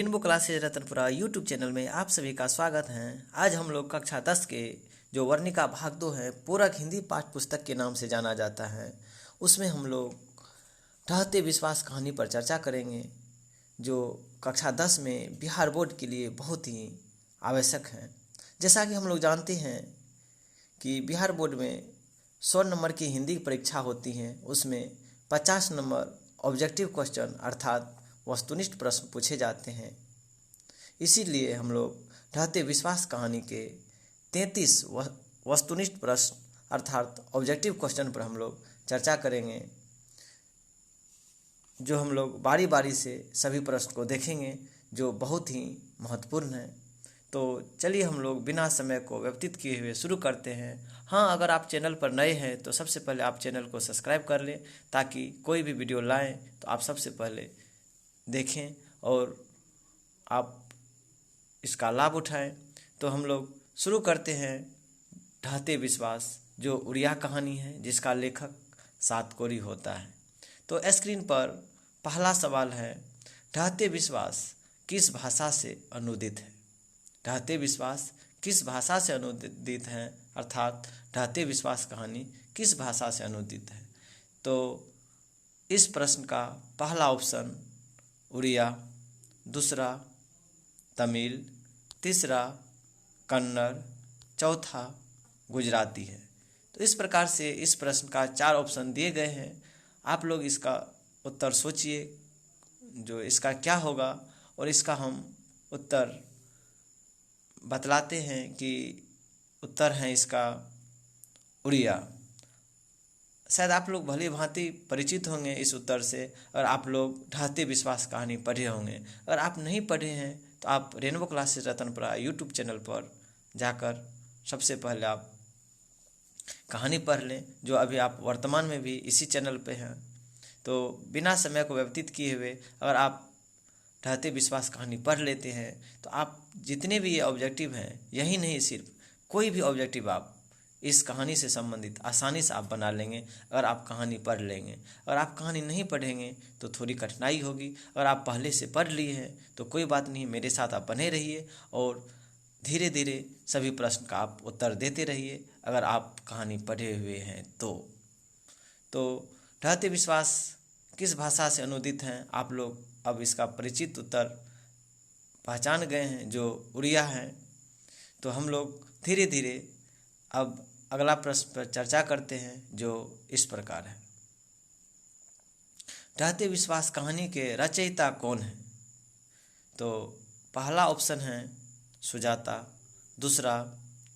Rainbow classes Ratanpura YouTube channel में आप सभी का स्वागत है। आज हम लोग कक्षा 10 के जो वर्णिका भाग 2 है, पूरक हिंदी पाठ्य पुस्तक के नाम से जाना जाता है, उसमें हम लोग ठहते विश्वास कहानी पर चर्चा करेंगे, जो कक्षा 10 में बिहार बोर्ड के लिए बहुत ही आवश्यक है। जैसा कि हम लोग जानते हैं कि बिहार बोर्ड में 100 नंबर की हिंदी की परीक्षा होती है, उसमें 50 नंबर ऑब्जेक्टिव क्वेश्चन अर्थात वस्तुनिष्ठ प्रश्न पूछे जाते हैं। इसीलिए हम लोग ठहते विश्वास कहानी के 33 वस्तुनिष्ठ प्रश्न अर्थात ऑब्जेक्टिव क्वेश्चन पर हम लोग चर्चा करेंगे, जो हम लोग बारी बारी से सभी प्रश्न को देखेंगे, जो बहुत ही महत्वपूर्ण है। तो चलिए हम लोग बिना समय को व्यतीत किए हुए शुरू करते हैं। हाँ, अगर आप चैनल पर नए हैं तो सबसे पहले आप चैनल को सब्सक्राइब कर लें, ताकि कोई भी वीडियो लाएं तो आप सबसे पहले देखें और आप इसका लाभ उठाएं। तो हम लोग शुरू करते हैं ठहते विश्वास, जो उड़िया कहानी है, जिसका लेखक सातकोरी होता है। तो स्क्रीन पर पहला सवाल है, ठहते विश्वास किस भाषा से अनुदित है? ठहते विश्वास किस भाषा से अनुदित है, अर्थात ठहते विश्वास कहानी किस भाषा से अनुदित है? तो इस प्रश्न का पहला ऑप्शन उड़िया, दूसरा तमिल, तीसरा कन्नड़, चौथा गुजराती है। तो इस प्रकार से इस प्रश्न का 4 ऑप्शन दिए गए हैं। आप लोग इसका उत्तर सोचिए, जो इसका क्या होगा, और इसका हम उत्तर बतलाते हैं कि उत्तर है इसका उड़िया। शायद आप लोग भली भांति परिचित होंगे इस उत्तर से, और आप लोग ठहते विश्वास कहानी पढ़े होंगे। अगर आप नहीं पढ़े हैं तो आप rainbow classes Ratanpura YouTube channel पर जाकर सबसे पहले आप कहानी पढ़ लें, जो अभी आप वर्तमान में भी इसी चैनल पे हैं। तो बिना समय को व्यतीत किए हुए अगर आप ठहते विश्वास कहानी पढ़ लेते हैं तो आप जितने भी ये ऑब्जेक्टिव हैं, यही नहीं सिर्फ कोई भी ऑब्जेक्टिव आप इस कहानी से संबंधित आसानी से आप बना लेंगे, अगर आप कहानी पढ़ लेंगे। अगर आप कहानी नहीं पढ़ेंगे तो थोड़ी कठिनाई होगी। अगर आप पहले से पढ़ लिए हैं तो कोई बात नहीं, मेरे साथ आप बने रहिए और धीरे धीरे सभी प्रश्न का आप उत्तर देते रहिए, अगर आप कहानी पढ़े हुए हैं तो ठहते विश्वास किस भाषा से अनुदित हैं, आप लोग अब इसका परिचित उत्तर पहचान गए हैं, जो उड़िया है। तो हम लोग धीरे धीरे अब अगला प्रश्न पर चर्चा करते हैं, जो इस प्रकार है, ठहते विश्वास कहानी के रचयिता कौन है? तो पहला ऑप्शन है सुजाता, दूसरा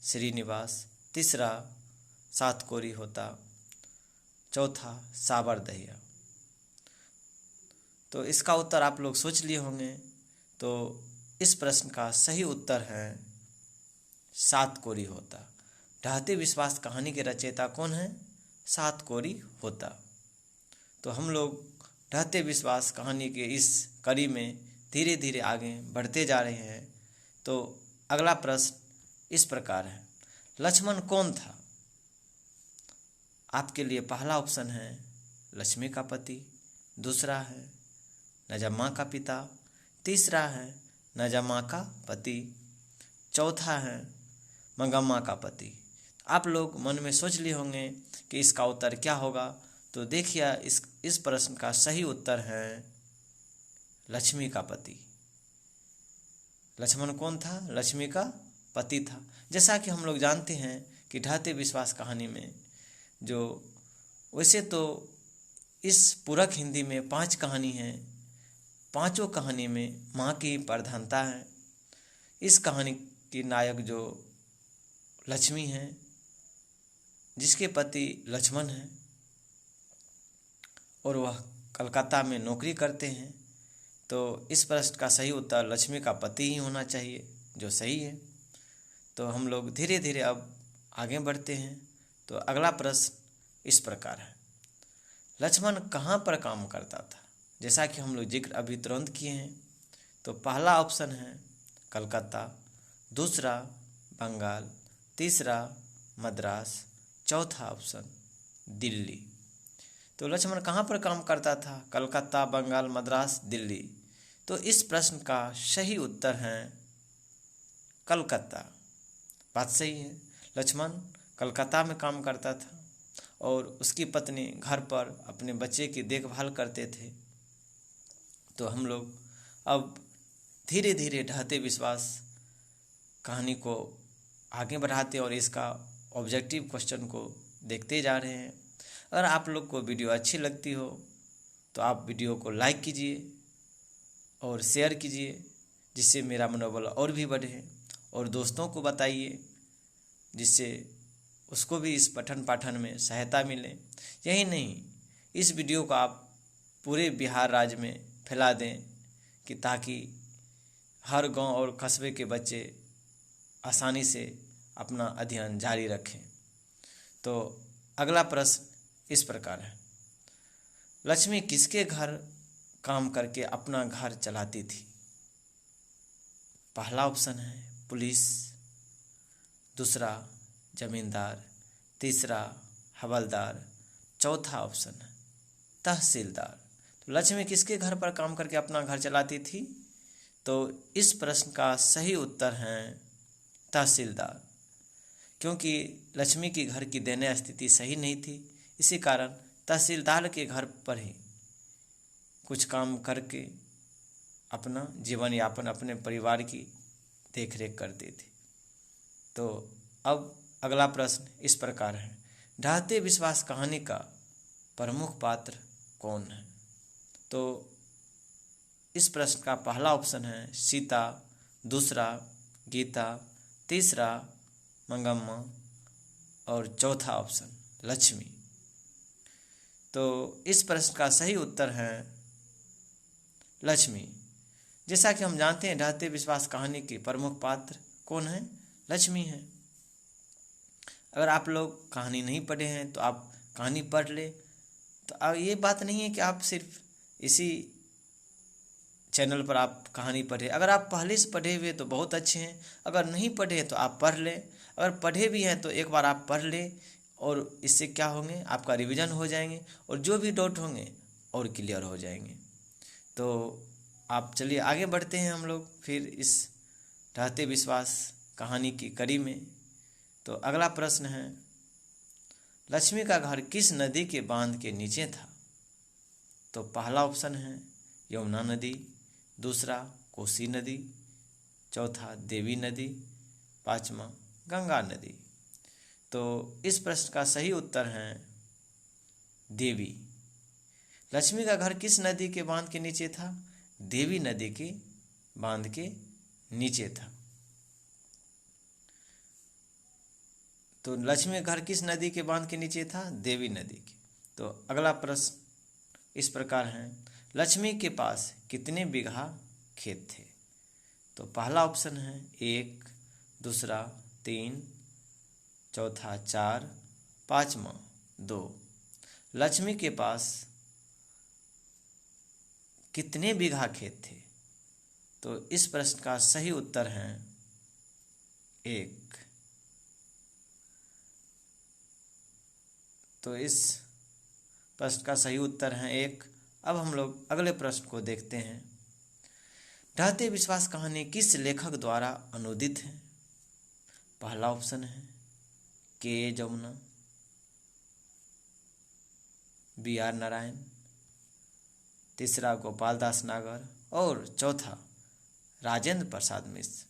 श्रीनिवास, तीसरा सातकोरी होता, चौथा साबरदहिया। तो इसका उत्तर आप लोग सोच लिए होंगे। तो इस प्रश्न का सही उत्तर है सातकोरी होता। ठहते विश्वास कहानी के रचयिता कौन है? सातकोरी होता। तो हम लोग ठहते विश्वास कहानी के इस कड़ी में धीरे धीरे आगे बढ़ते जा रहे हैं। तो अगला प्रश्न इस प्रकार है, लक्ष्मण कौन था? आपके लिए पहला ऑप्शन है लक्ष्मी का पति, दूसरा है नजम्मा का पिता, तीसरा है नजम्मा का पति, चौथा है मंगम्मा का पति। आप लोग मन में सोच लिए होंगे कि इसका उत्तर क्या होगा। तो देखिए, इस प्रश्न का सही उत्तर है लक्ष्मी का पति। लक्ष्मण कौन था? लक्ष्मी का पति था। जैसा कि हम लोग जानते हैं कि ठहते विश्वास कहानी में जो वैसे तो इस पूरक हिंदी में 5 कहानी हैं, पांचों कहानी में माँ की प्रधानता है। इस कहानी की नायक जो लक्ष्मी हैं, जिसके पति लक्ष्मण हैं और वह कलकत्ता में नौकरी करते हैं। तो इस प्रश्न का सही उत्तर लक्ष्मी का पति ही होना चाहिए, जो सही है। तो हम लोग धीरे धीरे अब आगे बढ़ते हैं। तो अगला प्रश्न इस प्रकार है, लक्ष्मण कहाँ पर काम करता था? जैसा कि हम लोग जिक्र अभी तुरंत किए हैं। तो पहला ऑप्शन है कलकत्ता, दूसरा बंगाल, तीसरा मद्रास, चौथा ऑप्शन दिल्ली। तो लक्ष्मण कहाँ पर काम करता था? कलकत्ता, बंगाल, मद्रास, दिल्ली। तो इस प्रश्न का सही उत्तर है कलकत्ता। बात सही है। लक्ष्मण कलकत्ता में काम करता था और उसकी पत्नी घर पर अपने बच्चे की देखभाल करते थे। तो हम लोग अब धीरे धीरे ढहते विश्वास कहानी को आगे बढ़ाते और इसका ऑब्जेक्टिव क्वेश्चन को देखते जा रहे हैं। अगर आप लोग को वीडियो अच्छी लगती हो तो आप वीडियो को लाइक कीजिए और शेयर कीजिए, जिससे मेरा मनोबल और भी बढ़े, और दोस्तों को बताइए जिससे उसको भी इस पठन पाठन में सहायता मिले। यही नहीं, इस वीडियो को आप पूरे बिहार राज्य में फैला दें कि ताकि हर गांव और कस्बे के बच्चे आसानी से अपना अध्ययन जारी रखें। तो अगला प्रश्न इस प्रकार है, लक्ष्मी किसके घर काम करके अपना घर चलाती थी? पहला ऑप्शन है पुलिस, दूसरा जमींदार, तीसरा हवलदार, चौथा ऑप्शन है तहसीलदार। तो लक्ष्मी किसके घर पर काम करके अपना घर चलाती थी? तो इस प्रश्न का सही उत्तर है तहसीलदार, क्योंकि लक्ष्मी की घर की दैनीय स्थिति सही नहीं थी। इसी कारण तहसीलदार के घर पर ही कुछ काम करके अपना जीवन यापन, अपने परिवार की देखरेख करती थी। तो अब अगला प्रश्न इस प्रकार है, ढहते विश्वास कहानी का प्रमुख पात्र कौन है? तो इस प्रश्न का पहला ऑप्शन है सीता, दूसरा गीता, तीसरा मंगम्मा और चौथा ऑप्शन लक्ष्मी। तो इस प्रश्न का सही उत्तर है लक्ष्मी। जैसा कि हम जानते हैं ढहते विश्वास कहानी के प्रमुख पात्र कौन है? लक्ष्मी है। अगर आप लोग कहानी नहीं पढ़े हैं तो आप कहानी पढ़ ले। तो ये बात नहीं है कि आप सिर्फ इसी चैनल पर आप कहानी पढ़े। अगर आप पहले से पढ़े हुए तो बहुत अच्छे हैं, अगर नहीं पढ़े तो आप पढ़ लें। अगर पढ़े भी हैं तो एक बार आप पढ़ लें, और इससे क्या होंगे, आपका रिवीजन हो जाएंगे और जो भी डाउट होंगे और क्लियर हो जाएंगे। तो आप चलिए आगे बढ़ते हैं हम लोग फिर इस ढहते विश्वास कहानी की कड़ी में। तो अगला प्रश्न है, लक्ष्मी का घर किस नदी के बांध के नीचे था? तो पहला ऑप्शन है यमुना नदी, दूसरा कोसी नदी, चौथा देवी नदी, पांचवा गंगा नदी। तो इस प्रश्न का सही उत्तर है देवी। लक्ष्मी का घर किस नदी के बांध के नीचे था? देवी नदी के बांध के नीचे था। तो लक्ष्मी का घर किस नदी के बांध के नीचे था? देवी नदी के। तो अगला प्रश्न इस प्रकार है, लक्ष्मी के पास कितने बीघा खेत थे? तो पहला ऑप्शन है 1, दूसरा 3, चौथा 4, पांचवा 2। लक्ष्मी के पास कितने बीघा खेत थे? तो इस प्रश्न का सही उत्तर है 1। तो इस प्रश्न का सही उत्तर है 1। अब हम लोग अगले प्रश्न को देखते हैं, ढहते विश्वास कहानी किस लेखक द्वारा अनुदित है? पहला ऑप्शन है के जमुना, B.R. नारायण, तीसरा गोपाल दास नागर और चौथा राजेंद्र प्रसाद मिश्र।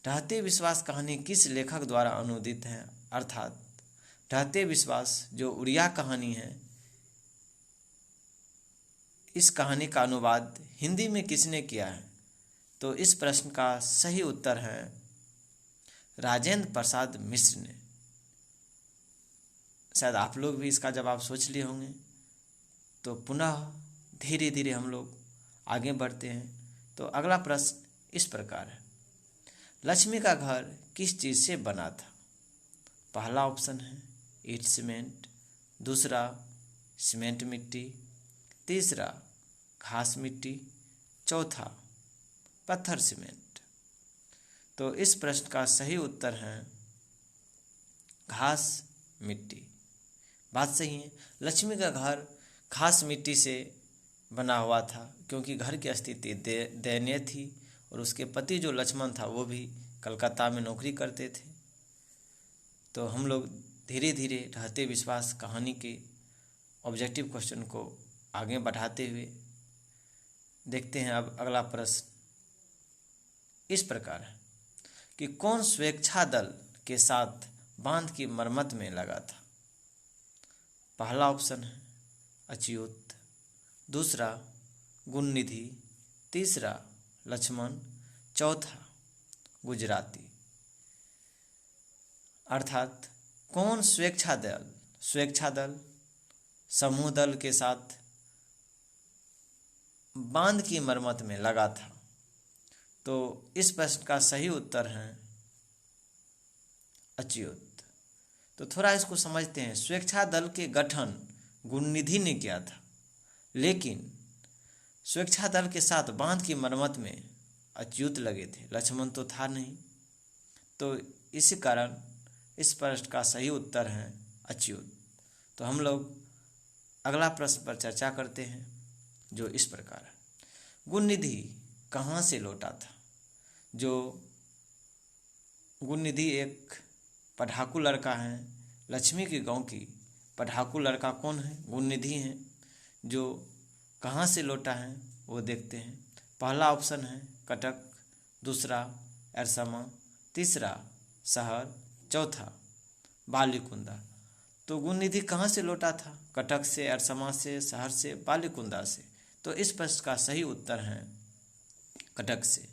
ढहते विश्वास कहानी किस लेखक द्वारा अनुदित है? अर्थात ढहते विश्वास जो उड़िया कहानी है, इस कहानी का अनुवाद हिंदी में किसने किया है? तो इस प्रश्न का सही उत्तर है राजेंद्र प्रसाद मिश्र ने। शायद आप लोग भी इसका जवाब सोच लिए होंगे। तो पुनः धीरे धीरे हम लोग आगे बढ़ते हैं। तो अगला प्रश्न इस प्रकार है, लक्ष्मी का घर किस चीज़ से बना था? पहला ऑप्शन है ईंट सीमेंट, दूसरा सीमेंट मिट्टी, तीसरा घास मिट्टी, चौथा पत्थर सीमेंट। तो इस प्रश्न का सही उत्तर है घास मिट्टी। बात सही है, लक्ष्मी का घर घास मिट्टी से बना हुआ था, क्योंकि घर की स्थिति दयनीय थी और उसके पति जो लक्ष्मण था वो भी कलकत्ता में नौकरी करते थे। तो हम लोग धीरे धीरे रहते विश्वास कहानी के ऑब्जेक्टिव क्वेश्चन को आगे बढ़ाते हुए देखते हैं। अब अगला प्रश्न इस प्रकार है कि कौन स्वेच्छा दल के साथ बांध की मरम्मत में लगा था? पहला ऑप्शन है अच्युत, दूसरा गुणनिधि, तीसरा लक्ष्मण, चौथा गुजराती। अर्थात कौन स्वेच्छा दल समूह दल के साथ बांध की मरम्मत में लगा था? तो इस प्रश्न का सही उत्तर है अच्युत। तो थोड़ा इसको समझते हैं। स्वेच्छा दल के गठन गुणनिधि ने किया था, लेकिन स्वेच्छा दल के साथ बांध की मरम्मत में अच्युत लगे थे, लक्ष्मण तो था नहीं। तो इसी कारण इस प्रश्न का सही उत्तर है अच्युत। तो हम लोग अगला प्रश्न पर चर्चा करते हैं, जो इस प्रकार है। गुणनिधि कहाँ से लौटा था? जो गुणनिधि एक पढ़ाकू लड़का है, लक्ष्मी के गांव की पढ़ाकू लड़का कौन है? गुणनिधि है। जो कहाँ से लौटा है वो देखते हैं। पहला ऑप्शन है कटक, दूसरा एरसमा, तीसरा शहर, चौथा बालीकुंदा। तो गुणनिधि कहाँ से लौटा था? कटक से, एरसमा से, शहर से, बालीकुंदा से। तो इस प्रश्न का सही उत्तर है कटक से।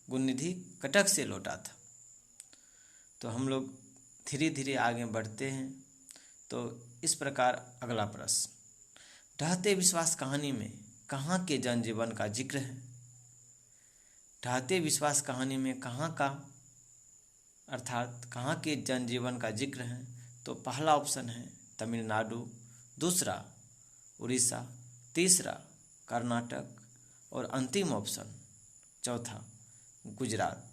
गुणनिधि कटक से लौटा था। तो हम लोग धीरे धीरे आगे बढ़ते हैं। तो इस प्रकार अगला प्रश्न, ढहते विश्वास कहानी में कहाँ के जनजीवन का जिक्र है? ढहते विश्वास कहानी में कहाँ का अर्थात कहाँ के जनजीवन का जिक्र है? तो पहला ऑप्शन है तमिलनाडु, दूसरा उड़ीसा, तीसरा कर्नाटक और अंतिम ऑप्शन चौथा गुजरात।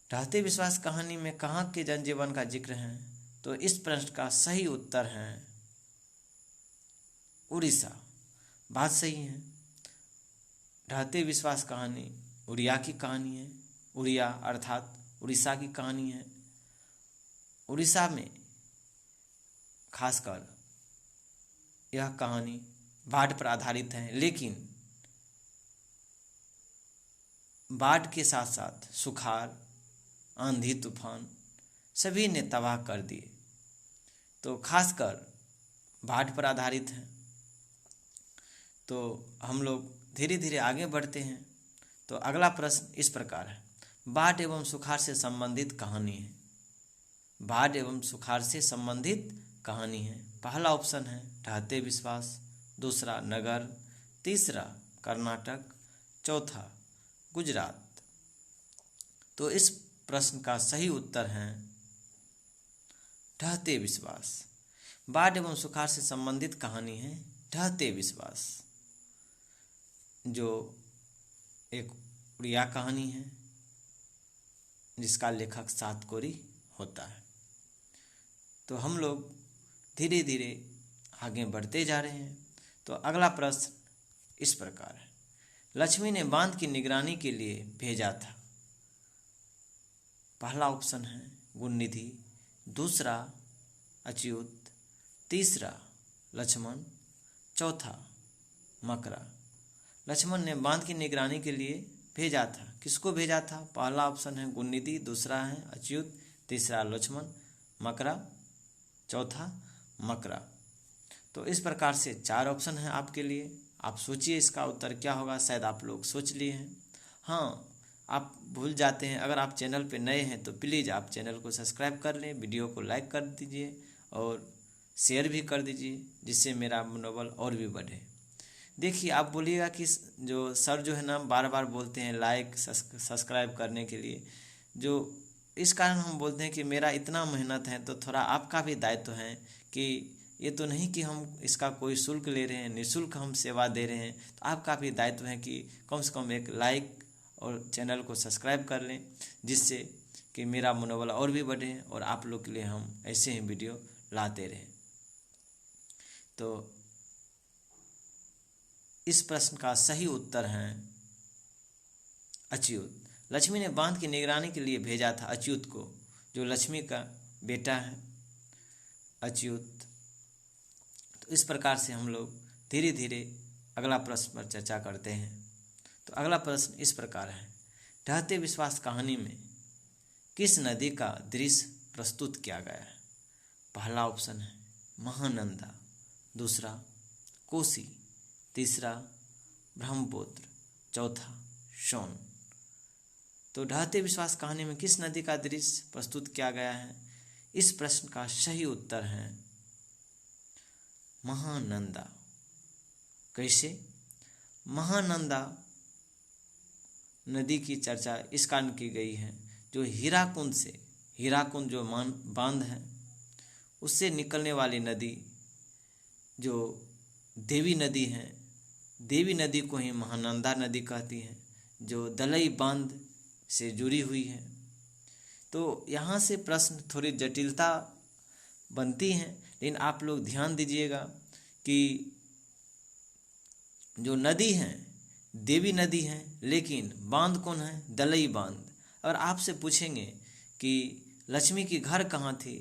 ढहते विश्वास कहानी में कहाँ के जनजीवन का जिक्र है? तो इस प्रश्न का सही उत्तर है उड़ीसा। बात सही है। ढहते विश्वास कहानी उड़िया की कहानी है। उड़िया अर्थात उड़ीसा की कहानी है। उड़ीसा में खासकर यह कहानी बाढ़ पर आधारित है, लेकिन बाढ़ के साथ साथ सुखाड़, आंधी तूफान सभी ने तबाह कर दिए। तो खासकर बाढ़ पर आधारित है। तो हम लोग धीरे धीरे आगे बढ़ते हैं। तो अगला प्रश्न इस प्रकार है, बाढ़ एवं सुखाड़ से संबंधित कहानी है। बाढ़ एवं सुखाड़ से संबंधित कहानी है। पहला ऑप्शन है ढहते विश्वास, दूसरा नगर, तीसरा कर्नाटक, चौथा गुजरात। तो इस प्रश्न का सही उत्तर है ढहते विश्वास। बाढ़ एवं सुखाड़ से संबंधित कहानी है ढहते विश्वास, जो एक उड़िया कहानी है जिसका लेखक सातकोरी होता है। तो हम लोग धीरे धीरे आगे बढ़ते जा रहे हैं। तो अगला प्रश्न इस प्रकार है, लक्ष्मी ने बांध की निगरानी के लिए भेजा था। पहला ऑप्शन है गुणनिधि, दूसरा अच्युत, तीसरा लक्ष्मण, चौथा मकरा। लक्ष्मण ने बांध की निगरानी के लिए भेजा था। किसको भेजा था? पहला ऑप्शन है गुणनिधि, दूसरा है अच्युत, तीसरा लक्ष्मण, मकरा, चौथा मकरा। तो इस प्रकार से 4 ऑप्शन हैं आपके लिए। आप सोचिए इसका उत्तर क्या होगा। शायद आप लोग सोच लिए हैं। हाँ, आप भूल जाते हैं। अगर आप चैनल पे नए हैं तो प्लीज़ आप चैनल को सब्सक्राइब कर लें, वीडियो को लाइक कर दीजिए और शेयर भी कर दीजिए, जिससे मेरा मनोबल और भी बढ़े। देखिए, आप बोलिएगा कि जो सर जो है ना बार बार बोलते हैं लाइक सब्सक्राइब करने के लिए, जो इस कारण हम बोलते हैं कि मेरा इतना मेहनत है तो थोड़ा आपका भी दायित्व है कि ये तो नहीं कि हम इसका कोई शुल्क ले रहे हैं, निःशुल्क हम सेवा दे रहे हैं। तो आपका भी दायित्व है कि कम से कम एक लाइक और चैनल को सब्सक्राइब कर लें, जिससे कि मेरा मनोबल और भी बढ़े और आप लोग के लिए हम ऐसे ही वीडियो लाते रहें। तो इस प्रश्न का सही उत्तर है अच्युत। लक्ष्मी ने बांध की निगरानी के लिए भेजा था अच्युत को, जो लक्ष्मी का बेटा है अच्युत। तो इस प्रकार से हम लोग धीरे धीरे अगला प्रश्न पर चर्चा करते हैं। तो अगला प्रश्न इस प्रकार है, ढहते विश्वास कहानी में किस नदी का दृश्य प्रस्तुत किया गया है? पहला ऑप्शन है महानंदा, दूसरा कोसी, तीसरा ब्रह्मपुत्र, चौथा सोन। तो ढहते विश्वास कहानी में किस नदी का दृश्य प्रस्तुत किया गया है? इस प्रश्न का सही उत्तर है महानंदा। कैसे? महानंदा नदी की चर्चा इस कारण की गई है, जो हीराकुंड से, हीराकुंड जो बांध है उससे निकलने वाली नदी जो देवी नदी है, देवी नदी को ही महानंदा नदी कहती है, जो दलई बांध से जुड़ी हुई है। तो यहाँ से प्रश्न थोड़ी जटिलता बनती है, लेकिन आप लोग ध्यान दीजिएगा कि जो नदी है देवी नदी है, लेकिन बांध कौन है? दलई बांध। और आपसे पूछेंगे कि लक्ष्मी की घर कहाँ थी,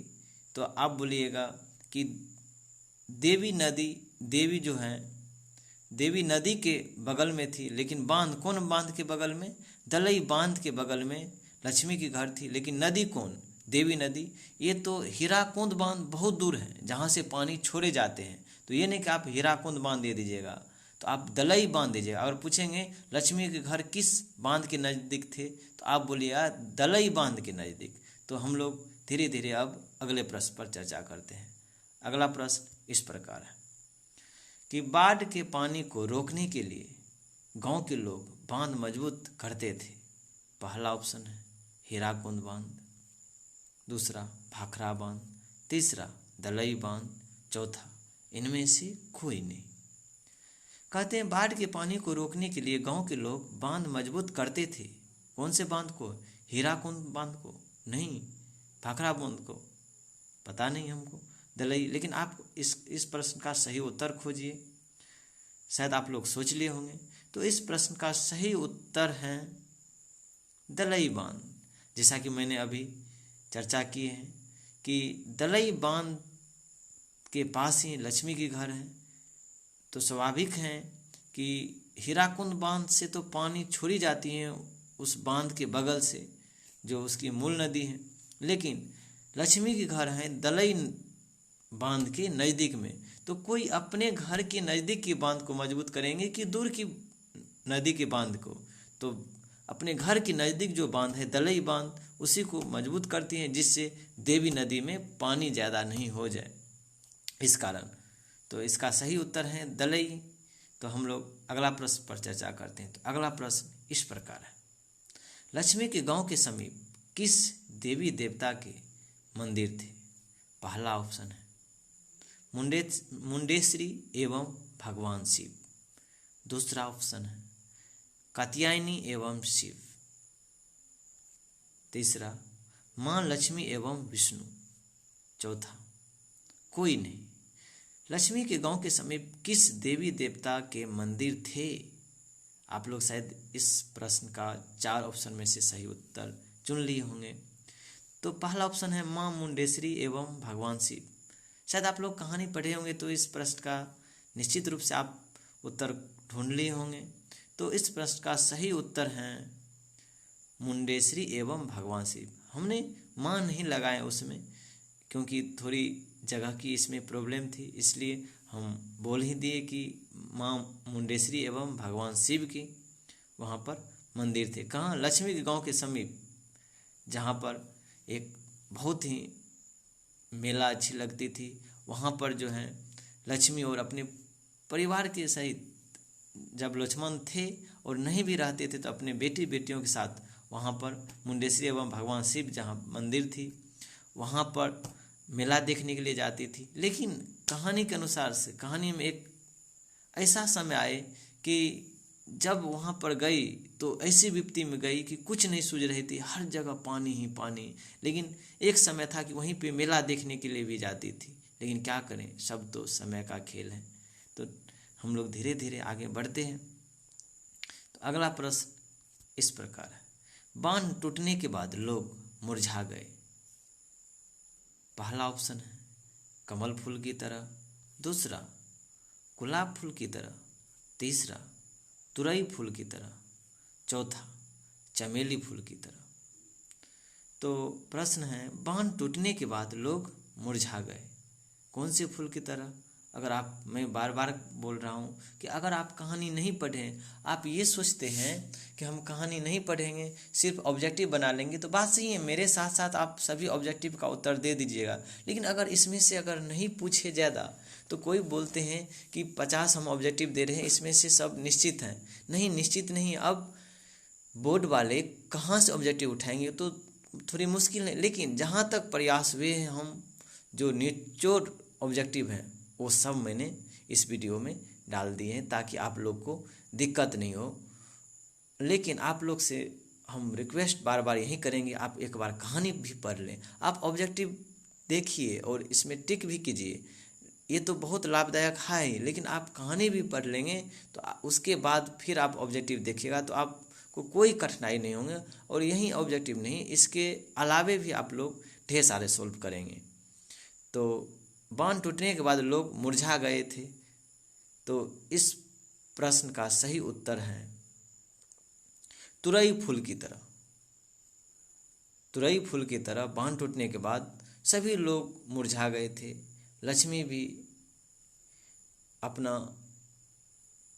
तो आप बोलिएगा कि देवी नदी, देवी जो है देवी नदी के बगल में थी, लेकिन बांध कौन बांध के बगल में? दलई बांध के बगल में लक्ष्मी की घर थी, लेकिन नदी कौन? देवी नदी। ये तो हीराकुंड बांध बहुत दूर है जहाँ से पानी छोड़े जाते हैं, तो ये नहीं कि आप हीराकुंड बांध दे दीजिएगा, तो आप दलई बांध दीजिएगा। अगर पूछेंगे लक्ष्मी के घर किस बांध के नज़दीक थे, तो आप बोलिएगा दलई बांध के नज़दीक। तो हम लोग धीरे धीरे अब अगले प्रश्न पर चर्चा करते हैं। अगला प्रश्न इस प्रकार है कि बाढ़ के पानी को रोकने के लिए गांव के लोग बांध मजबूत करते थे। पहला ऑप्शन है हीराकुंड बांध, दूसरा भाखड़ा बांध, तीसरा दलई बांध, चौथा इनमें से कोई नहीं। कहते हैं बाढ़ के पानी को रोकने के लिए गांव के लोग बांध मजबूत करते थे। कौन से बांध को? हीराकुंड बांध को नहीं, भाखड़ा बांध को पता नहीं हमको, दलई। लेकिन आप इस प्रश्न का सही उत्तर खोजिए, शायद आप लोग सोच लिए होंगे। तो इस प्रश्न का सही उत्तर है दलई बांध। जैसा कि मैंने अभी चर्चा की है कि दलई बांध के पास ही लक्ष्मी की घर है, तो स्वाभाविक है कि हीराकुंड बांध से तो पानी छोड़ी जाती है उस बांध के बगल से, जो उसकी मूल नदी है, लेकिन लक्ष्मी की घर है दलई बांध के नज़दीक में। तो कोई अपने घर के नज़दीक की बांध को मजबूत करेंगे कि दूर की नदी के बांध को? तो अपने घर के नज़दीक जो बांध है दलई बांध, उसी को मजबूत करती हैं, जिससे देवी नदी में पानी ज़्यादा नहीं हो जाए, इस कारण। तो इसका सही उत्तर है दलई। तो हम लोग अगला प्रश्न पर चर्चा करते हैं। तो अगला प्रश्न इस प्रकार है, लक्ष्मी के गांव के समीप किस देवी देवता के मंदिर थे? पहला ऑप्शन है मुंडेश्वरी एवं भगवान शिव, दूसरा ऑप्शन है कात्यायनी एवं शिव, तीसरा माँ लक्ष्मी एवं विष्णु, चौथा कोई नहीं। लक्ष्मी के गांव के समीप किस देवी देवता के मंदिर थे? आप लोग शायद इस प्रश्न का 4 ऑप्शन में से सही उत्तर चुन लिए होंगे। तो पहला ऑप्शन है माँ मुंडेश्वरी एवं भगवान शिव। शायद आप लोग कहानी पढ़े होंगे, तो इस प्रश्न का निश्चित रूप से आप उत्तर ढूंढ लिए होंगे। तो इस प्रश्न का सही उत्तर है मुंडेश्वरी एवं भगवान शिव। हमने माँ नहीं लगाए उसमें, क्योंकि थोड़ी जगह की इसमें प्रॉब्लम थी, इसलिए हम बोल ही दिए कि माँ मुंडेश्वरी एवं भगवान शिव की वहाँ पर मंदिर थे। कहाँ? लक्ष्मी के गांव के समीप, जहाँ पर एक बहुत ही मेला अच्छी लगती थी। वहाँ पर जो है लक्ष्मी और अपने परिवार के सहित, जब लक्ष्मण थे और नहीं भी रहते थे, तो अपने बेटी बेटियों के साथ वहाँ पर मुंडेश्वरी एवं भगवान शिव जहाँ मंदिर थी, वहाँ पर मेला देखने के लिए जाती थी। लेकिन कहानी के अनुसार से, कहानी में एक ऐसा समय आए कि जब वहाँ पर गई तो ऐसी विपत्ति में गई कि कुछ नहीं सूझ रही थी, हर जगह पानी ही पानी। लेकिन एक समय था कि वहीं पे मेला देखने के लिए भी जाती थी, लेकिन क्या करें, सब तो समय का खेल है। तो हम लोग धीरे धीरे आगे बढ़ते हैं। तो अगला प्रश्न इस प्रकार है, बांध टूटने के बाद लोग मुरझा गए। पहला ऑप्शन है कमल फूल की तरह, दूसरा गुलाब फूल की तरह, तीसरा तुरई फूल की तरह, चौथा चमेली फूल की तरह। तो प्रश्न है, बांध टूटने के बाद लोग मुरझा गए, कौन से फूल की तरह? मैं बार बार बोल रहा हूँ कि अगर आप कहानी नहीं पढ़ें, आप ये सोचते हैं कि हम कहानी नहीं पढ़ेंगे, सिर्फ ऑब्जेक्टिव बना लेंगे, तो बात सही है, मेरे साथ साथ आप सभी ऑब्जेक्टिव का उत्तर दे दीजिएगा। लेकिन अगर इसमें से अगर नहीं पूछे ज़्यादा, तो कोई बोलते हैं कि 50 हम ऑब्जेक्टिव दे रहे हैं, इसमें से सब निश्चित हैं। नहीं, निश्चित नहीं। अब बोर्ड वाले कहाँ से ऑब्जेक्टिव उठाएंगे, तो थोड़ी मुश्किल है। लेकिन जहाँ तक प्रयास हुए हैं, हम जो निचोड़ ऑब्जेक्टिव हैं वो सब मैंने इस वीडियो में डाल दिए हैं, ताकि आप लोग को दिक्कत नहीं हो। लेकिन आप लोग से हम रिक्वेस्ट बार बार यही करेंगे, आप एक बार कहानी भी पढ़ लें, आप ऑब्जेक्टिव देखिए और इसमें टिक भी कीजिए। ये तो बहुत लाभदायक है ही, लेकिन आप कहानी भी पढ़ लेंगे तो उसके बाद फिर आप ऑब्जेक्टिव देखिएगा तो आपको कोई कठिनाई नहीं होंगे। और यही ऑब्जेक्टिव नहीं, इसके अलावे भी आप लोग ढेर सारे सोल्व करेंगे। तो बांध टूटने के बाद लोग मुरझा गए थे, तो इस प्रश्न का सही उत्तर है तुरई फूल की तरह। तुरई फूल की तरह बांध टूटने के बाद सभी लोग मुरझा गए थे। लक्ष्मी भी अपना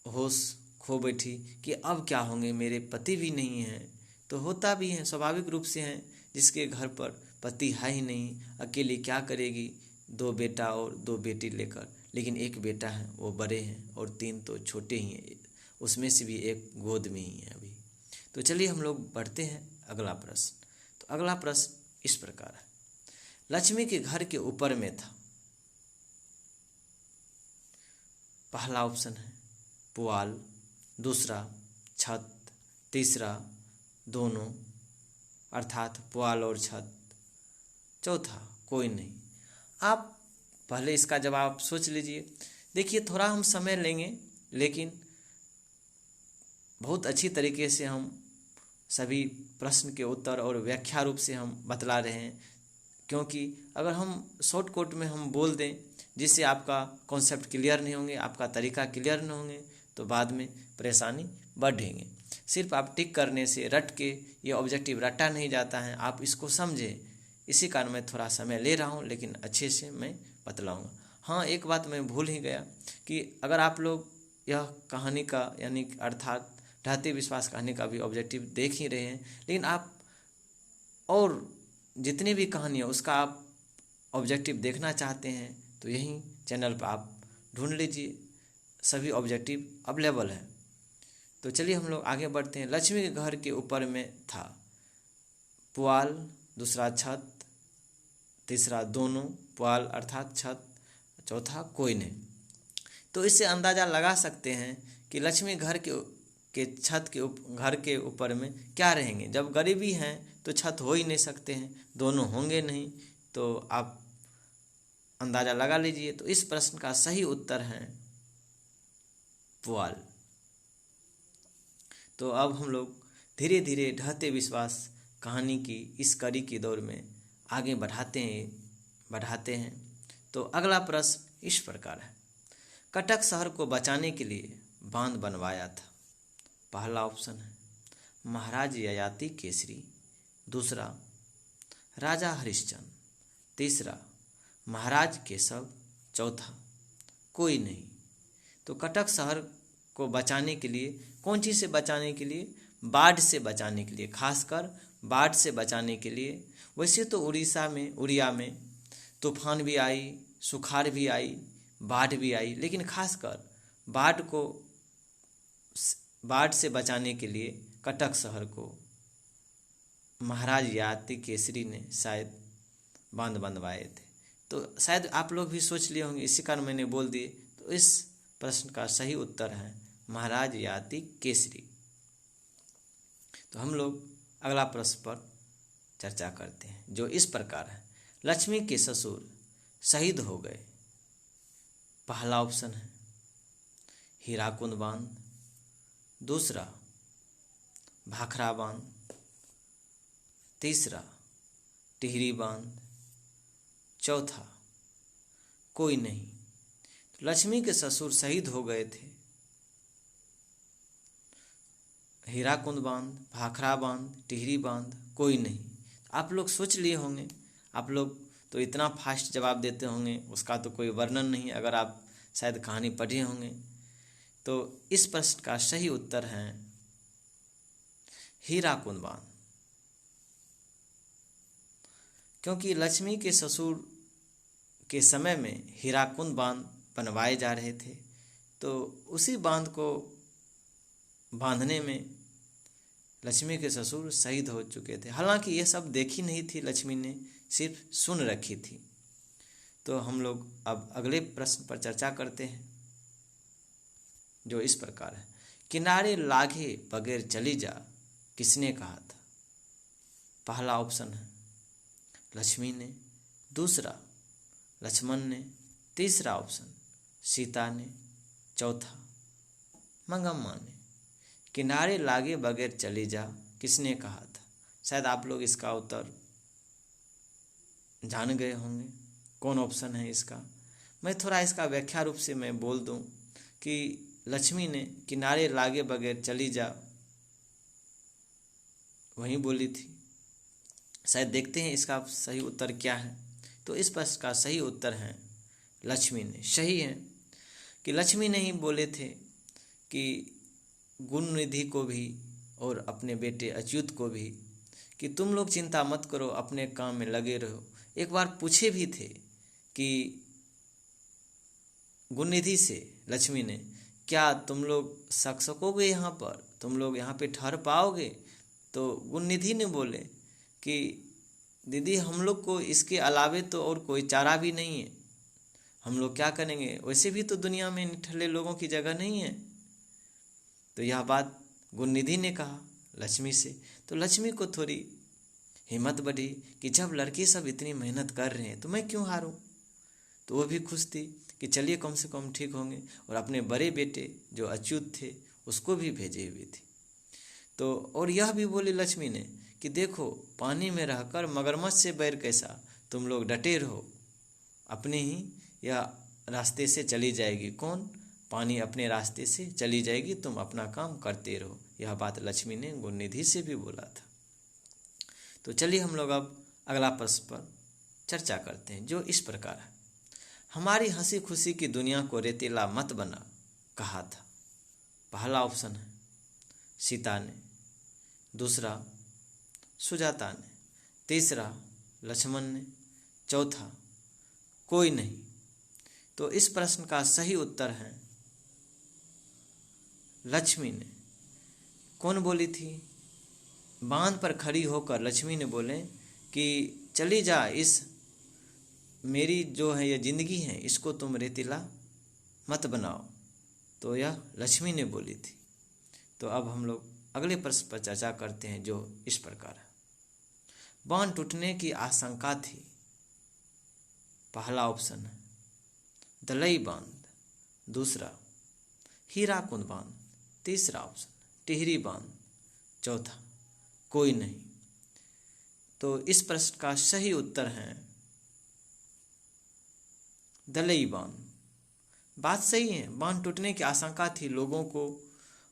होश खो बैठी कि अब क्या होंगे, मेरे पति भी नहीं हैं। तो होता भी है, स्वाभाविक रूप से हैं, जिसके घर पर पति है ही नहीं, अकेली क्या करेगी, 2 बेटा और 2 बेटी लेकर। लेकिन एक बेटा है वो बड़े हैं और 3 तो छोटे ही हैं, उसमें से भी एक गोद में ही है अभी। तो चलिए हम लोग बढ़ते हैं अगला प्रश्न। तो अगला प्रश्न इस प्रकार है, लक्ष्मी के घर के ऊपर में था। पहला ऑप्शन है पुआल, दूसरा छत, तीसरा दोनों अर्थात पुआल और छत, चौथा कोई नहीं। आप पहले इसका जवाब सोच लीजिए। देखिए, थोड़ा हम समय लेंगे, लेकिन बहुत अच्छी तरीके से हम सभी प्रश्न के उत्तर और व्याख्या रूप से हम बतला रहे हैं। क्योंकि अगर हम शॉर्टकट में हम बोल दें, जिससे आपका कॉन्सेप्ट क्लियर नहीं होंगे, आपका तरीका क्लियर नहीं होंगे, तो बाद में परेशानी बढ़ेंगे। सिर्फ आप टिक करने से, रट के ये ऑब्जेक्टिव रटा नहीं जाता है, आप इसको समझें। इसी कारण मैं थोड़ा समय ले रहा हूँ, लेकिन अच्छे से मैं बतलाऊँगा। हाँ, एक बात मैं भूल ही गया कि अगर आप लोग यह कहानी का यानी अर्थात ढाते विश्वास कहानी का भी ऑब्जेक्टिव देख ही रहे हैं, लेकिन आप और जितनी भी कहानी है उसका आप ऑब्जेक्टिव देखना चाहते हैं, तो यहीं चैनल पर आप ढूंढ लीजिए, सभी ऑब्जेक्टिव अवेलेबल है। तो चलिए हम लोग आगे बढ़ते हैं। लक्ष्मी के घर के ऊपर में था पुआल, दूसरा छत, तीसरा दोनों पुआल अर्थात छत, चौथा कोई नहीं। तो इससे अंदाज़ा लगा सकते हैं कि लक्ष्मी घर के छत के घर के ऊपर में क्या रहेंगे। जब गरीबी है तो छत हो ही नहीं सकते हैं, दोनों होंगे नहीं। तो आप अंदाज़ा लगा लीजिए। तो इस प्रश्न का सही उत्तर है पुआल। तो अब हम लोग धीरे धीरे ढहते विश्वास कहानी की इस कड़ी की दौर में आगे बढ़ाते हैं। तो अगला प्रश्न इस प्रकार है, कटक शहर को बचाने के लिए बांध बनवाया था। पहला ऑप्शन है महाराज ययाति केसरी, दूसरा राजा हरिश्चंद्र, तीसरा महाराज केशव, चौथा कोई नहीं। तो कटक शहर को बचाने के लिए, कौन चीज़ से बचाने के लिए? बाढ़ से बचाने के लिए, खासकर बाढ़ से बचाने के लिए। वैसे तो उड़िया में तूफान भी आई, सुखाड़ भी आई, बाढ़ भी आई, लेकिन खासकर बाढ़ से बचाने के लिए कटक शहर को महाराज ययाति केसरी ने शायद बांध बनवाए थे। तो शायद आप लोग भी सोच लिए होंगे, इसी कारण मैंने बोल दिए। तो इस प्रश्न का सही उत्तर है महाराज ययाति केसरी। तो हम लोग अगला प्रश्न पर चर्चा करते हैं, जो इस प्रकार है, लक्ष्मी के ससुर शहीद हो गए। पहला ऑप्शन है हीराकुंड बांध, दूसरा भाखड़ा बांध, तीसरा टिहरी बांध, चौथा कोई नहीं। लक्ष्मी के ससुर शहीद हो गए थे। हीराकुंड बांध, भाखड़ा बांध, टिहरी बांध, कोई नहीं। आप लोग सोच लिए होंगे, आप लोग तो इतना फास्ट जवाब देते होंगे, उसका तो कोई वर्णन नहीं। अगर आप शायद कहानी पढ़े होंगे तो इस प्रश्न का सही उत्तर है हीराकुंड बांध। क्योंकि लक्ष्मी के ससुर के समय में हीराकुंड बांध बनवाए जा रहे थे, तो उसी बांध को बांधने में लक्ष्मी के ससुर शहीद हो चुके थे। हालांकि ये सब देखी नहीं थी लक्ष्मी ने, सिर्फ सुन रखी थी। तो हम लोग अब अगले प्रश्न पर चर्चा करते हैं, जो इस प्रकार है। किनारे लागे बगैर चली जा, किसने कहा था? पहला ऑप्शन है लक्ष्मी ने, दूसरा लक्ष्मण ने, तीसरा ऑप्शन सीता ने, चौथा मंगम्मा ने। किनारे लागे बगैर चली जा, किसने कहा था? शायद आप लोग इसका उत्तर जान गए होंगे, कौन ऑप्शन है इसका। मैं थोड़ा इसका व्याख्या रूप से मैं बोल दूं कि लक्ष्मी ने किनारे लागे बगैर चली जा वहीं बोली थी। शायद देखते हैं इसका सही उत्तर क्या है। तो इस प्रश्न का सही उत्तर है लक्ष्मी ने। सही है कि लक्ष्मी ने ही बोले थे कि गुणनिधि को भी और अपने बेटे अच्युत को भी कि तुम लोग चिंता मत करो, अपने काम में लगे रहो। एक बार पूछे भी थे कि गुणनिधि से लक्ष्मी ने, क्या तुम लोग सकोगे यहाँ पर, तुम लोग यहाँ पे ठहर पाओगे? तो गुणनिधि ने बोले कि दीदी हम लोग को इसके अलावे तो और कोई चारा भी नहीं है, हम लोग क्या करेंगे, वैसे भी तो दुनिया में निठल्ले लोगों की जगह नहीं है। तो यह बात गुणनिधि ने कहा लक्ष्मी से। तो लक्ष्मी को थोड़ी हिम्मत बढ़ी कि जब लड़के सब इतनी मेहनत कर रहे हैं तो मैं क्यों हारूं। तो वो भी खुश थी कि चलिए कम से कम ठीक होंगे, और अपने बड़े बेटे जो अच्युत थे उसको भी भेजे हुए थी। तो और यह भी बोली लक्ष्मी ने कि देखो पानी में रहकर मगरमच्छ से बैर कैसा, तुम लोग डटे रहो, अपने ही यह रास्ते से चली जाएगी। कौन? पानी अपने रास्ते से चली जाएगी, तुम अपना काम करते रहो। यह बात लक्ष्मी ने गुणनिधि से भी बोला था। तो चलिए हम लोग अब अगला प्रश्न पर चर्चा करते हैं, जो इस प्रकार है। हमारी हंसी खुशी की दुनिया को रेतीला मत बना, कहा था? पहला ऑप्शन है सीता ने, दूसरा सुजाता ने, तीसरा लक्ष्मण ने, चौथा कोई नहीं। तो इस प्रश्न का सही उत्तर है लक्ष्मी ने। कौन बोली थी? बांध पर खड़ी होकर लक्ष्मी ने बोले कि चली जा, इस मेरी जो है ये जिंदगी है इसको तुम रेतीला मत बनाओ। तो यह लक्ष्मी ने बोली थी। तो अब हम लोग अगले प्रश्न पर चर्चा करते हैं, जो इस प्रकार है। बांध टूटने की आशंका थी। पहला ऑप्शन है दलई बांध, दूसरा हीराकुंड बांध, तीसरा ऑप्शन टिहरी बांध, चौथा कोई नहीं। तो इस प्रश्न का सही उत्तर है दलई बांध। बात सही है, बांध टूटने की आशंका थी लोगों को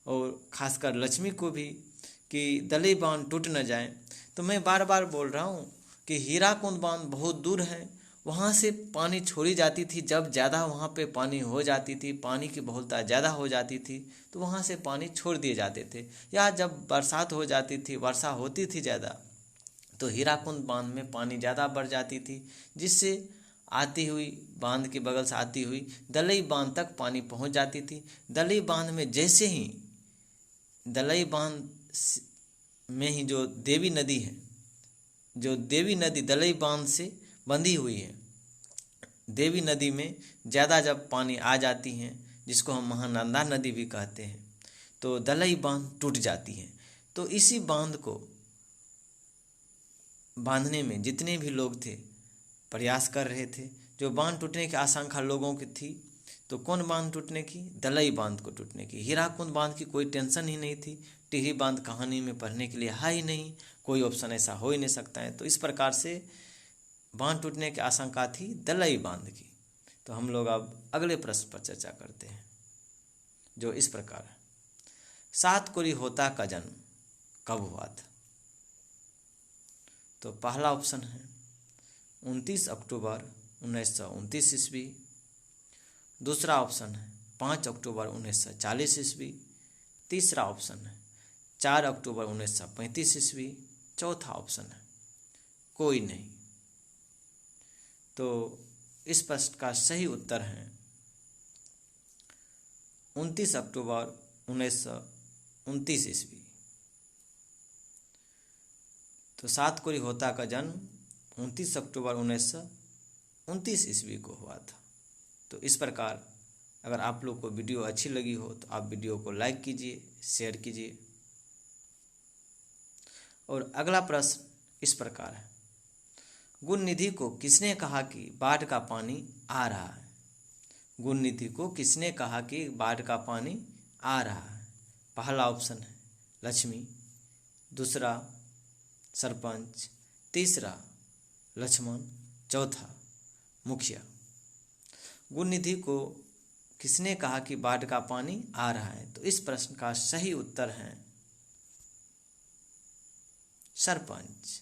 और खासकर लक्ष्मी को भी कि दलई बांध टूट न जाए। तो मैं बार बार बोल रहा हूँ कि हीराकुंड बांध बहुत दूर है, वहाँ से पानी छोड़ी जाती थी। जब ज़्यादा वहाँ पे पानी हो जाती थी, पानी की बहुलता ज़्यादा हो जाती थी, तो वहाँ से पानी छोड़ दिए जाते थे। या जब बरसात हो जाती थी, वर्षा होती थी ज़्यादा, तो हीराकुंड बांध में पानी ज़्यादा बढ़ जाती थी, जिससे आती हुई बांध के बगल से आती हुई दलई बांध तक पानी पहुँच जाती थी। दलई बांध में जैसे ही दलई बांध में ही जो देवी नदी है, जो देवी नदी दलई बांध से बंधी हुई है, देवी नदी में ज़्यादा जब पानी आ जाती हैं, जिसको हम महानंदा नदी भी कहते हैं, तो दलई बांध टूट जाती है। तो इसी बांध को बांधने में जितने भी लोग थे प्रयास कर रहे थे। जो बांध टूटने की आशंका लोगों की थी, तो कौन बांध टूटने की? दलई बांध को टूटने की। हीराकुंड बांध की कोई टेंशन ही नहीं थी, टिहरी बांध कहानी में पढ़ने के लिए है ही नहीं, कोई ऑप्शन ऐसा हो ही नहीं सकता है। तो इस प्रकार से बांध टूटने की आशंका थी दलई बांध की। तो हम लोग अब अगले प्रश्न पर चर्चा करते हैं, जो इस प्रकार है। सात कोरी होता का जन्म कब हुआ था? तो पहला ऑप्शन है 29 अक्टूबर 1929 ईस्वी। दूसरा ऑप्शन है 5 अक्टूबर 1940 ईस्वी। तीसरा ऑप्शन है 4 अक्टूबर 1935 ईस्वी। चौथा ऑप्शन है कोई नहीं। तो इस प्रश्न का सही उत्तर है 29 अक्टूबर 1929 ईस्वी। तो सात कोरी होता का जन्म 29 अक्टूबर 1929 ईस्वी को हुआ था। तो इस प्रकार अगर आप लोग को वीडियो अच्छी लगी हो तो आप वीडियो को लाइक कीजिए, शेयर कीजिए। और अगला प्रश्न इस प्रकार है। गुण निधि को किसने कहा कि बाढ़ का पानी आ रहा है? गुण निधि को किसने कहा कि बाढ़ का पानी आ रहा है? पहला ऑप्शन है लक्ष्मी। दूसरा सरपंच। तीसरा लक्ष्मण। चौथा मुखिया। गुण निधि को किसने कहा कि बाढ़ का पानी आ रहा है? तो इस प्रश्न का सही उत्तर है सरपंच।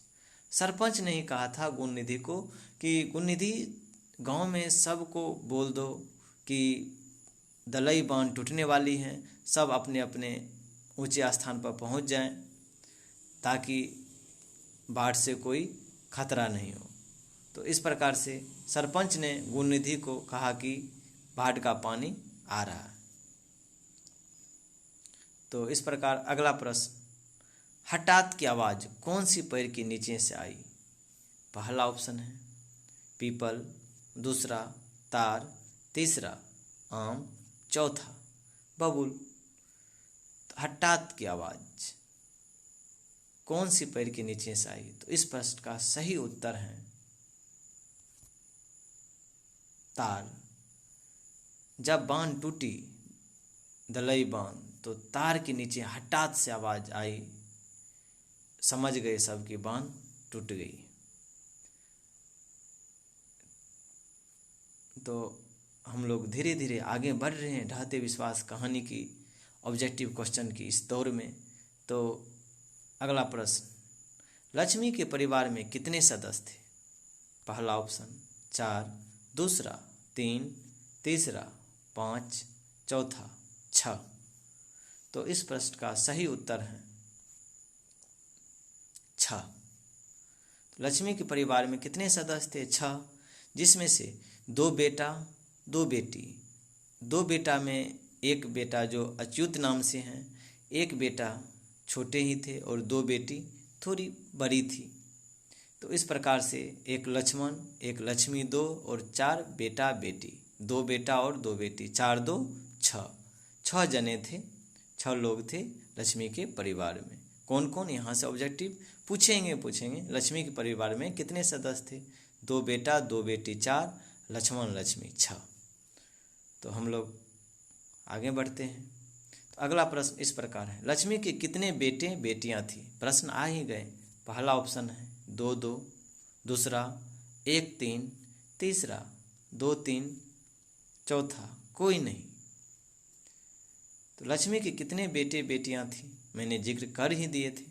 सरपंच ने ही कहा था गुण निधि को कि गुण निधि गांव में सबको बोल दो कि दलई बांध टूटने वाली है, सब अपने अपने ऊंचे स्थान पर पहुंच जाएं ताकि बाढ़ से कोई खतरा नहीं हो। तो इस प्रकार से सरपंच ने गुण निधि को कहा कि बाढ़ का पानी आ रहा है। तो इस प्रकार अगला प्रश्न, हठात की आवाज़ कौन सी पेड़ के नीचे से आई? पहला ऑप्शन है पीपल। दूसरा तार। तीसरा आम। चौथा बबूल। तो हठात की आवाज़ कौन सी पेड़ के नीचे से आई? तो इस प्रश्न का सही उत्तर है तार। जब बांध टूटी दलई बांध तो तार के नीचे हठात से आवाज़ आई, समझ गए सब कि बांध टूट गई। तो हम लोग धीरे धीरे आगे बढ़ रहे हैं ढहते विश्वास कहानी की ऑब्जेक्टिव क्वेश्चन की इस दौर में। तो अगला प्रश्न, लक्ष्मी के परिवार में कितने सदस्य थे? पहला ऑप्शन 4। दूसरा 3। तीसरा 5। चौथा 6। तो इस प्रश्न का सही उत्तर है 6। लक्ष्मी के परिवार में कितने सदस्य थे? 6, जिसमें से 2 बेटा 2 बेटी। 2 बेटा में एक बेटा जो अच्युत नाम से हैं, एक बेटा छोटे ही थे और 2 बेटी थोड़ी बड़ी थी। तो इस प्रकार से एक लक्ष्मण, एक लक्ष्मी 2 और 4 बेटा बेटी। 2 बेटा और 2 बेटी, 4 2 6। 6 जने थे, 6 लोग थे लक्ष्मी के परिवार में। कौन कौन? यहाँ से ऑब्जेक्टिव पूछेंगे। लक्ष्मी के परिवार में कितने सदस्य थे? 2 बेटा 2 बेटी 4, लक्ष्मण लक्ष्मी 6। तो हम लोग आगे बढ़ते हैं। तो अगला प्रश्न इस प्रकार है, लक्ष्मी के कितने बेटे बेटियां थी? प्रश्न आ ही गए। पहला ऑप्शन है 2 2। दूसरा 1 3। तीसरा 2 3। चौथा कोई नहीं। तो लक्ष्मी के कितने बेटे बेटियां थी मैंने जिक्र कर ही दिए थे।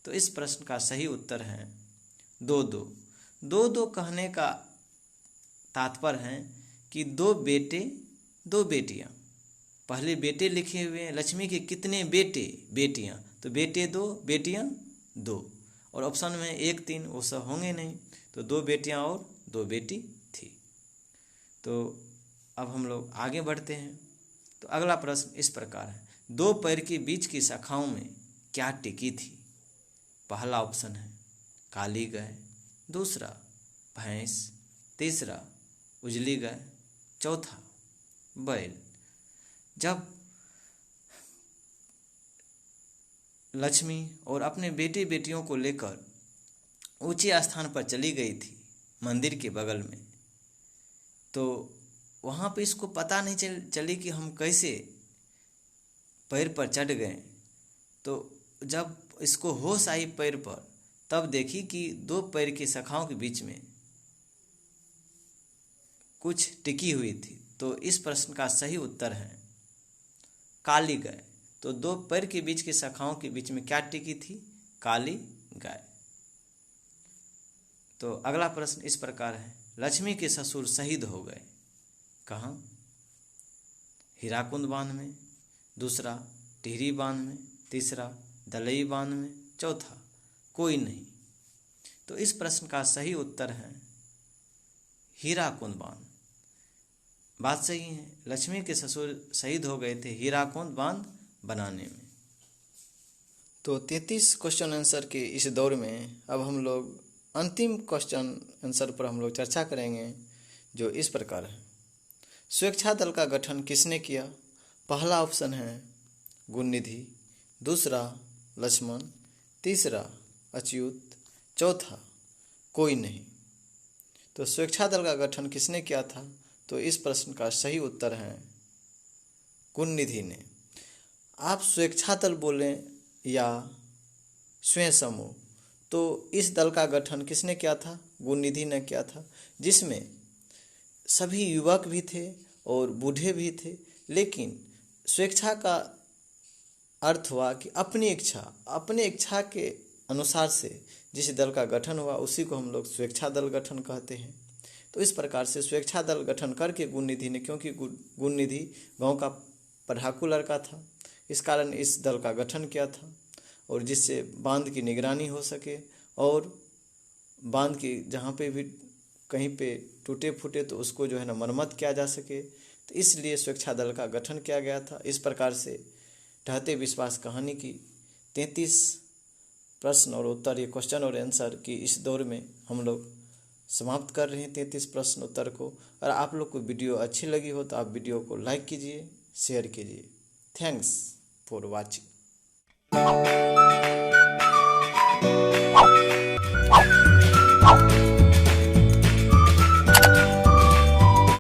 तो इस प्रश्न का सही उत्तर है 2 2। 2 2 कहने का तात्पर्य है कि 2 बेटे 2 बेटियां। पहले बेटे लिखे हुए हैं, लक्ष्मी के कितने बेटे बेटियां, तो बेटे 2 बेटियां 2। और ऑप्शन में 1 3 वो सब होंगे नहीं, तो 2 बेटियां और 2 बेटी थी। तो अब हम लोग आगे बढ़ते हैं। तो अगला प्रश्न इस प्रकार है, 2 पैर के बीच की शाखाओं में क्या टिकी थी? पहला ऑप्शन है काली गाय। दूसरा भैंस। तीसरा उजली गाय। चौथा बैल। जब लक्ष्मी और अपने बेटे बेटियों को लेकर ऊंचे स्थान पर चली गई थी मंदिर के बगल में, तो वहाँ पे इसको पता नहीं चली कि हम कैसे पैर पर चढ़ गए। तो जब इसको होश आई पैर पर, तब देखी कि दो पैर की शाखाओं के बीच में कुछ टिकी हुई थी। तो इस प्रश्न का सही उत्तर है काली गाय। तो दो पैर के बीच की शाखाओं के बीच में क्या टिकी थी? काली गाय। तो अगला प्रश्न इस प्रकार है, लक्ष्मी के ससुर शहीद हो गए, कहाँ? हीराकुंद बांध में, दूसरा टिहरी बांध में, तीसरा दलई बांध में, चौथा कोई नहीं। तो इस प्रश्न का सही उत्तर है हीराकुंद बांध। बात सही है, लक्ष्मी के ससुर शहीद हो गए थे हीराकुंद बांध बनाने में। तो 33 क्वेश्चन आंसर के इस दौर में अब हम लोग अंतिम क्वेश्चन आंसर पर हम लोग चर्चा करेंगे, जो इस प्रकार है, स्वेच्छा दल का गठन किसने किया? पहला ऑप्शन है गुणनिधि, दूसरा लक्ष्मण, तीसरा अच्युत, चौथा कोई नहीं। तो स्वेच्छा दल का गठन किसने किया था? तो इस प्रश्न का सही उत्तर है गुणनिधि ने। आप स्वेच्छा दल बोलें या स्वयं समूह, तो इस दल का गठन किसने किया था? गुणनिधि ने किया था, जिसमें सभी युवक भी थे और बूढ़े भी थे। लेकिन स्वेच्छा का अर्थ हुआ कि अपनी इच्छा के अनुसार से जिस दल का गठन हुआ उसी को हम लोग स्वेच्छा दल गठन कहते हैं। तो इस प्रकार से स्वेच्छा दल गठन करके गुणनिधि ने, क्योंकि गुणनिधि गांव का पढ़ाकू लड़का था, इस कारण इस दल का गठन किया था, और जिससे बांध की निगरानी हो सके और बांध की जहाँ पे भी कहीं पे टूटे फूटे तो उसको जो है ना मरम्मत किया जा सके। तो इसलिए स्वेच्छा दल का गठन किया गया था। इस प्रकार से ठहते विश्वास कहानी की 33 प्रश्न और उत्तर, ये क्वेश्चन और आंसर की इस दौर में हम लोग समाप्त कर रहे हैं 33 प्रश्न उत्तर को। और आप लोग को वीडियो अच्छी लगी हो तो आप वीडियो को लाइक कीजिए, शेयर कीजिए। Thanks for watching.